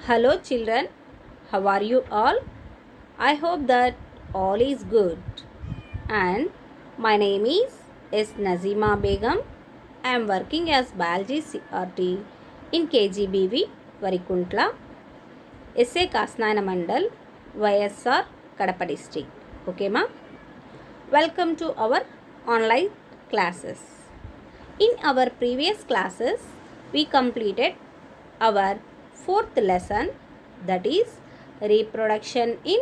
Hello, children. How are you all? I hope that all is good. And my name is S. Nazima Begum. I am working as biology CRT in KGBV Varikuntla, SA Kasnayana Mandal, YSR Kadapa district. Okay, ma? Welcome to our online classes. In our previous classes, we completed our fourth lesson, that is reproduction in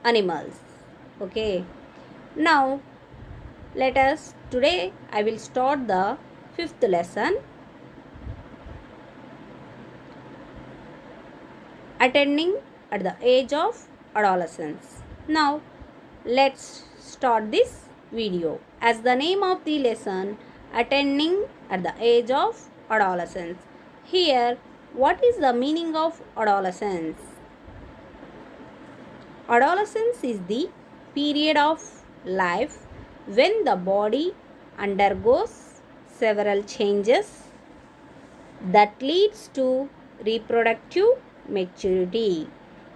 animals. Okay. Now today I will start the fifth lesson, attending at the age of adolescence. Now let's start this video. As the name of the lesson, attending at the age of adolescence. Here, what is the meaning of adolescence? Adolescence is the period of life when the body undergoes several changes that leads to reproductive maturity.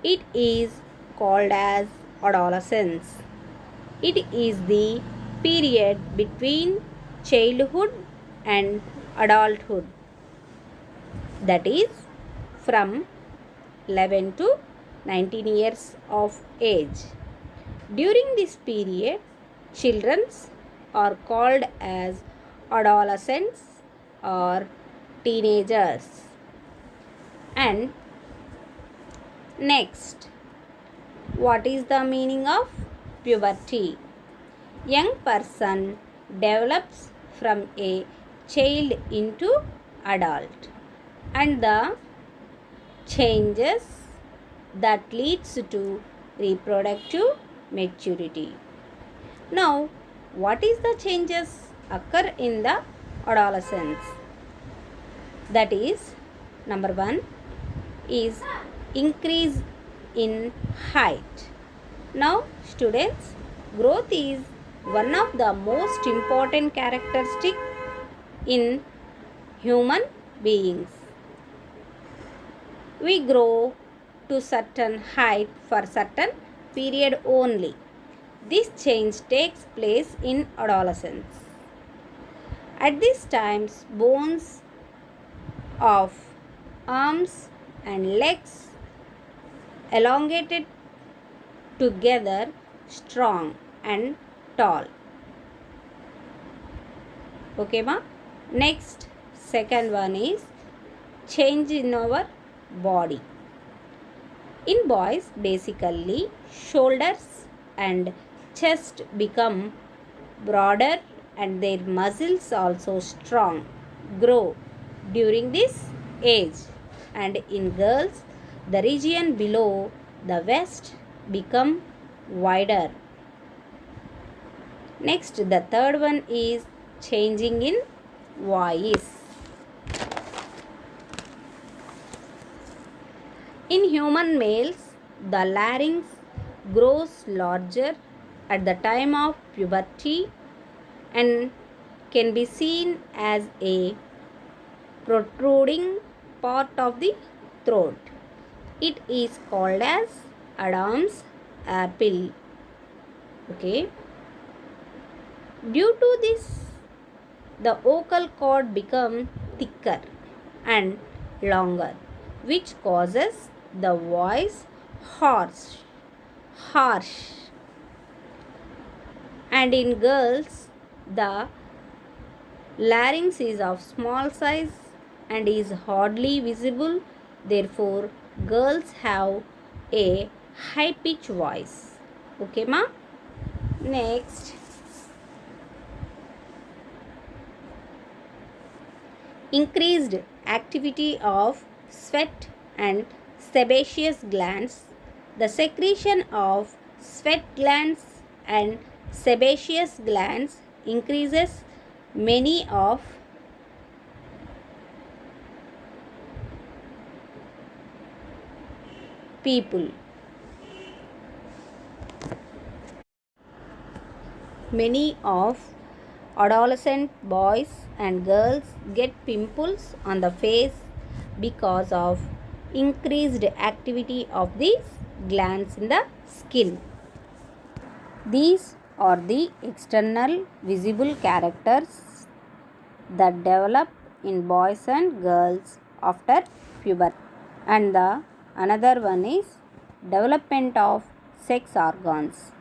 It is called as adolescence. It is the period between childhood and adulthood, that is from 11 to 19 years of age. During this period, children are called as adolescents or teenagers. And next, what is the meaning of puberty? Young person develops from a child into adult, and the changes that leads to reproductive maturity. Now, what is the changes occur in the adolescence? That is, number 1 is increase in height. Now, students, growth is one of the most important characteristics in human beings. We grow to certain height for certain period only. This change takes place in adolescence. At these times, bones of arms and legs elongated together, strong and tall. Okay, ma? Next, second one is change in our body. In boys, basically, shoulders and chest become broader and their muscles also strong, grow during this age. And in girls, the region below the waist become wider. Next, the third one is changing in voice. In human males, the larynx grows larger at the time of puberty and can be seen as a protruding part of the throat. It is called as Adam's apple. Okay. Due to this, the vocal cord becomes thicker and longer, which causes the voice harsh. And in girls, the larynx is of small size and is hardly visible. Therefore, girls have a high pitched voice. Okay, ma? Next, increased activity of sweat and sebaceous glands. The secretion of sweat glands and sebaceous glands increases many of people. Many of adolescent boys and girls get pimples on the face because of increased activity of these glands in the skin. These are the external visible characters that develop in boys and girls after puberty. And the another one is development of sex organs.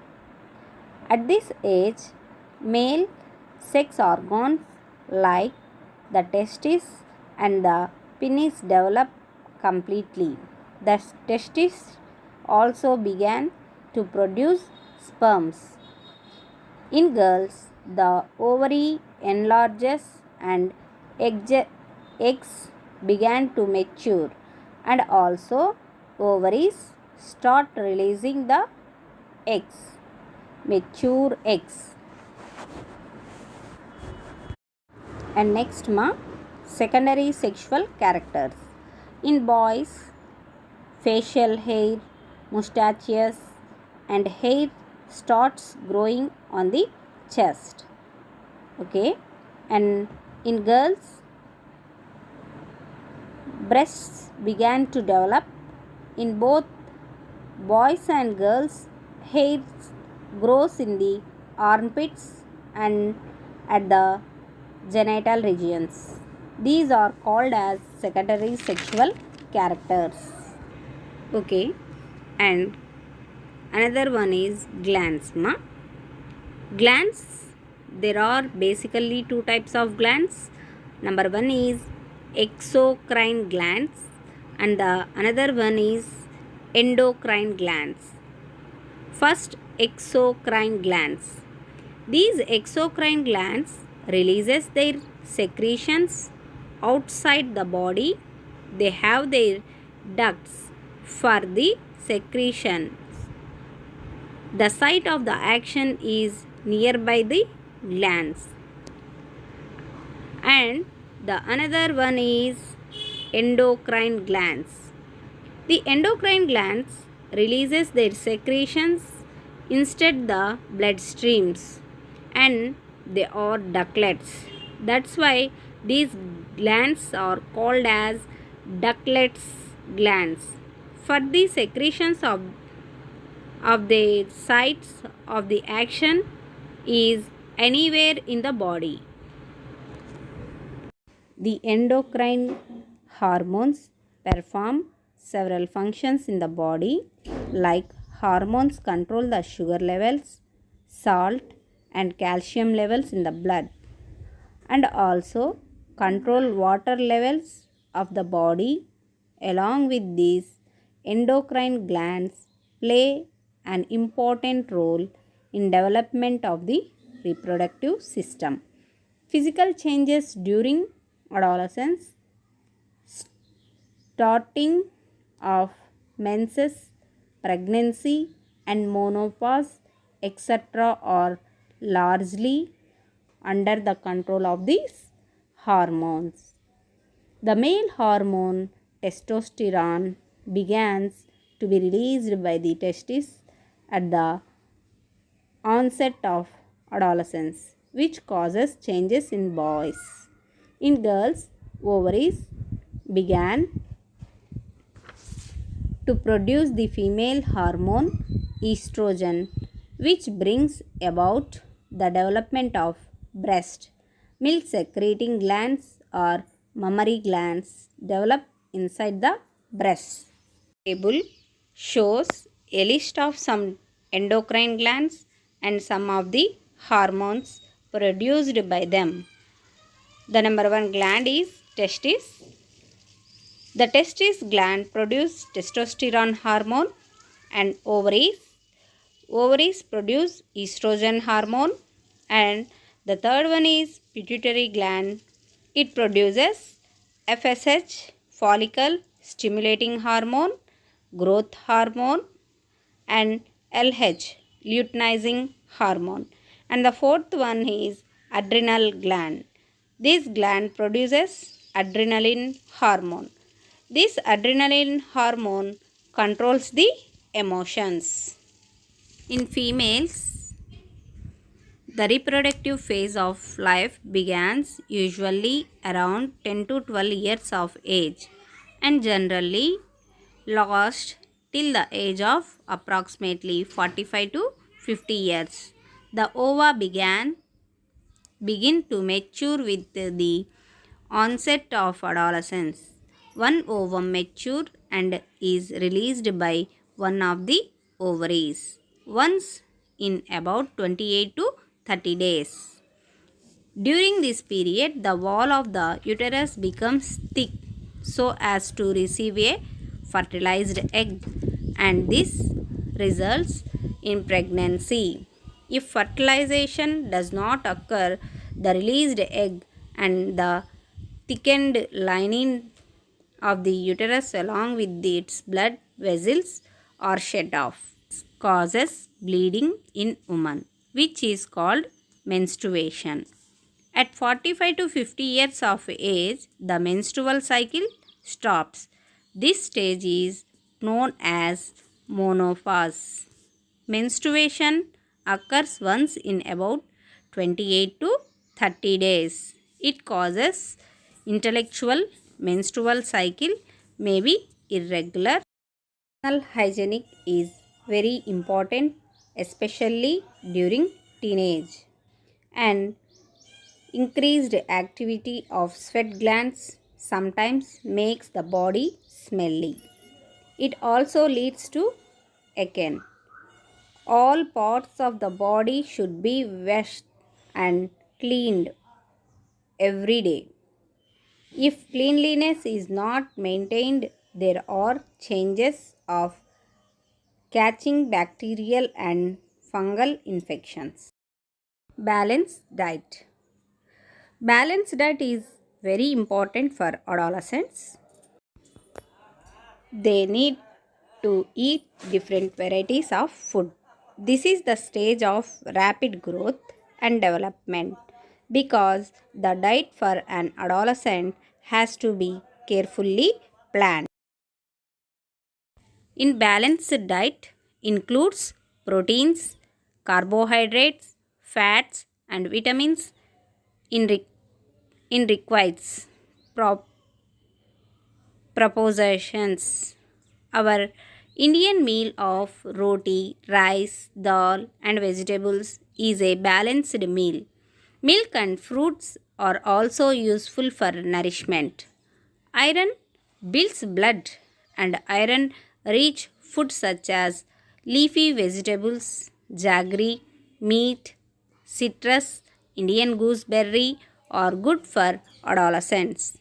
At this age, male sex organs like the testes and the penis develop completely. The testes also began to produce sperms. In girls, the ovary enlarges and eggs began to mature, and also ovaries start releasing the eggs, mature eggs. And next secondary sexual characters. In boys, facial hair, mustaches, and hair starts growing on the chest. Okay, and in girls, breasts began to develop. In both boys and girls, hair grows in the armpits and at the genital regions. These are called as secondary sexual characters. Okay, and another one is glands. Glands, there are basically two types of glands. Number one is exocrine glands and the another one is endocrine glands. First, exocrine glands. These exocrine glands releases their secretions outside the body. They have their ducts for the secretion. The site of the action is nearby the glands. And the another one is endocrine glands. The endocrine glands releases their secretions instead the blood streams, and they are ductlets. That's why these glands are called as ductlets glands. For the secretions of the sites of the action is anywhere in the body. The endocrine hormones perform several functions in the body, like hormones control the sugar levels, salt and calcium levels in the blood, and also control water levels of the body. Along with these, endocrine glands play an important role in development of the reproductive system. Physical changes during adolescence, starting of menses, pregnancy and menopause, etc. are largely under the control of these hormones. The male hormone testosterone begins to be released by the testes at the onset of adolescence, which causes changes in boys. In girls, ovaries began to produce the female hormone estrogen, which brings about the development of breast. Milk secreting glands or mammary glands develop inside the breast. Table shows a list of some endocrine glands and some of the hormones produced by them. The number one gland is testis. The testis gland produces testosterone hormone, and ovaries produce estrogen hormone, and the third one is pituitary gland. It produces FSH, follicle stimulating hormone, growth hormone, and LH, luteinizing hormone. And the fourth one is adrenal gland. This gland produces adrenaline hormone. This adrenaline hormone controls the emotions. In females, the reproductive phase of life begins usually around 10 to 12 years of age and generally last till the age of approximately 45 to 50 years. The ova begin to mature with the onset of adolescence. One ovum matures and is released by one of the ovaries once in about 28 to 30 days. During this period, the wall of the uterus becomes thick so as to receive a fertilized egg, and this results in pregnancy. If fertilization does not occur, the released egg and the thickened lining of the uterus along with its blood vessels are shed off. This causes bleeding in women, which is called menstruation. At 45 to 50 years of age, the menstrual cycle stops. This stage is known as menopause. Menstruation occurs once in about 28 to 30 days. It causes intellectual menstrual cycle may be irregular. Personal hygienic is very important, especially during teenage, and increased activity of sweat glands sometimes makes the body smelly. It also leads to acne. All parts of the body should be washed and cleaned every day. If cleanliness is not maintained, there are chances of catching bacterial and fungal infections. Balanced diet. Balanced diet is very important for adolescents. They need to eat different varieties of food. This is the stage of rapid growth and development because the diet for an adolescent has to be carefully planned. In balanced diet includes proteins, carbohydrates, fats and vitamins in, in requires propositions. Our Indian meal of roti, rice, dal, and vegetables is a balanced meal. Milk and fruits are also useful for nourishment. Iron builds blood, and iron rich foods such as leafy vegetables, jaggery, meat, citrus, Indian gooseberry are good for adolescents.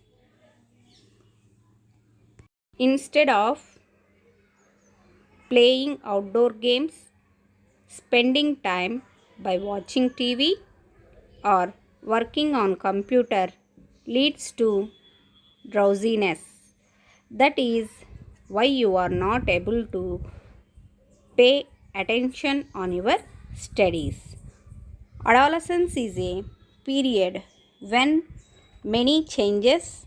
Instead of playing outdoor games, spending time by watching TV or working on computer leads to drowsiness. That is why you are not able to pay attention on your studies. Adolescence is a period when many changes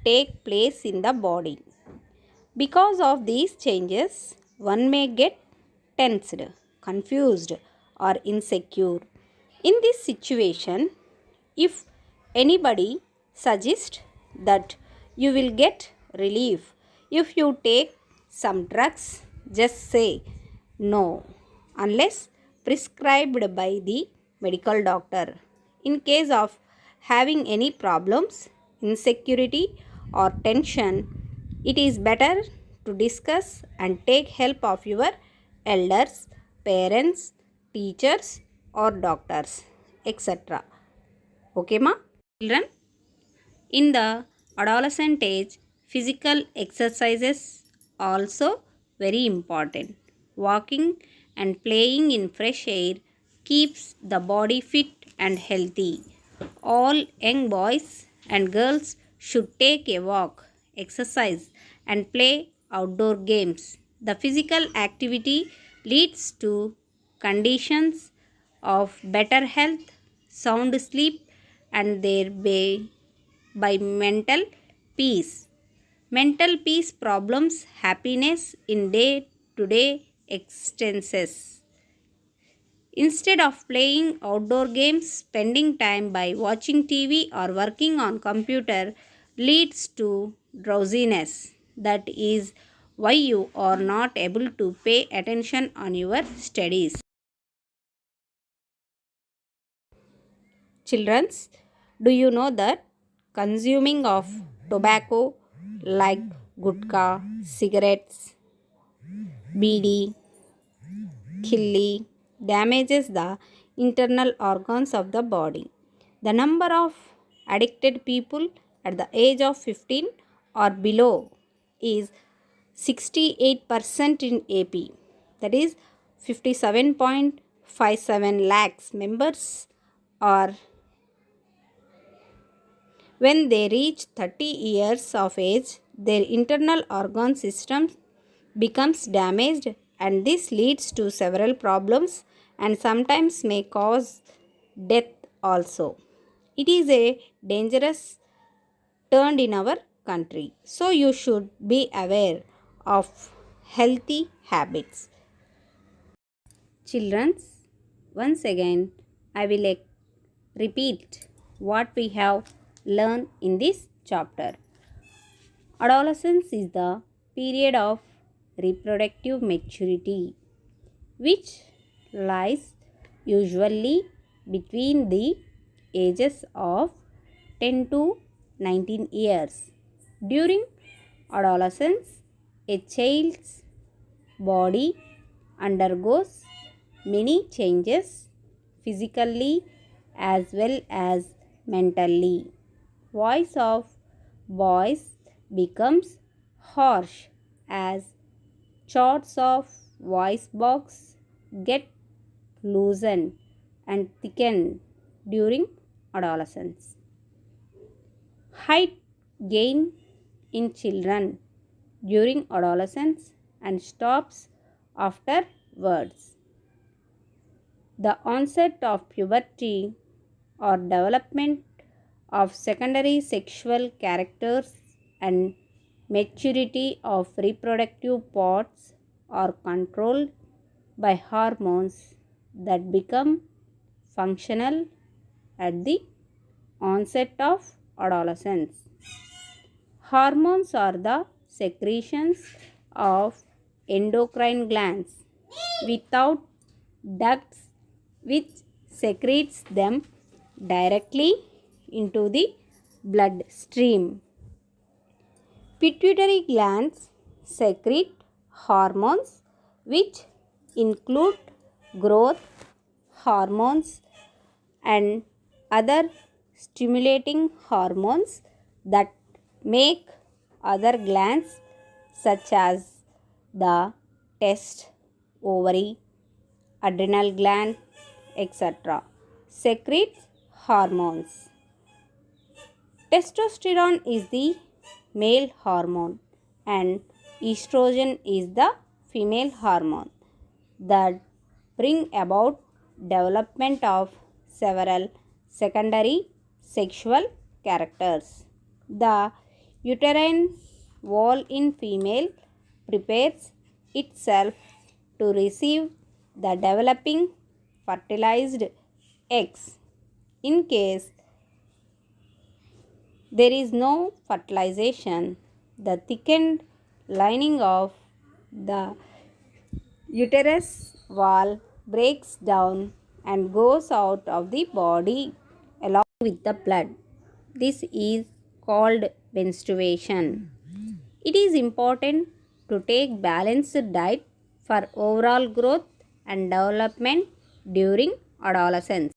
take place in the body. Because of these changes, one may get tensed, confused, or insecure. In this situation, if anybody suggests that you will get relief if you take some drugs, just say no unless prescribed by the medical doctor. In case of having any problems, insecurity, or tension, it is better to discuss and take help of your elders, parents, teachers, or doctors, etc. Okay, ma? Children, in the adolescent age, physical exercises also very important. Walking and playing in fresh air keeps the body fit and healthy. All young boys and girls should take a walk, exercise, and play outdoor games. The physical activity leads to conditions of better health, sound sleep, and thereby by mental peace. Mental peace problems happiness in day to day existences. Instead of playing outdoor games, spending time by watching TV or working on computer leads to drowsiness. That is why you are not able to pay attention on your studies. Childrens, do you know that consuming of tobacco like gutka, cigarettes, bidi, khilli damages the internal organs of the body? The number of addicted people at the age of 15 or below is 68% in AP. That is 57.57 lakhs members are when they reach 30 years of age, their internal organ system becomes damaged, and this leads to several problems and sometimes may cause death also. It is a dangerous turn in our country. So you should be aware of healthy habits. Children, once again I will repeat what we have learned in this chapter. Adolescence is the period of reproductive maturity which lies usually between the ages of 10 to 19 years. During adolescence, a child's body undergoes many changes physically as well as mentally. Voice of boys becomes harsh as chords of voice box get loosened and thickened during adolescence. Height gain in children during adolescence and stops afterwards. The onset of puberty or development of secondary sexual characters and maturity of reproductive parts are controlled by hormones that become functional at the onset of adolescence. Hormones are the secretions of endocrine glands without ducts which secretes them directly into the bloodstream. Pituitary glands secrete hormones which include growth hormones and other stimulating hormones that make other glands such as the test, ovary, adrenal gland, etc. secretes hormones. Testosterone is the male hormone and estrogen is the female hormone that bring about development of several secondary sexual characters. The uterine wall in female prepares itself to receive the developing fertilized eggs. In case there is no fertilization, the thickened lining of the uterus wall breaks down and goes out of the body along with the blood. This is called menstruation. It is important to take balanced diet for overall growth and development during adolescence.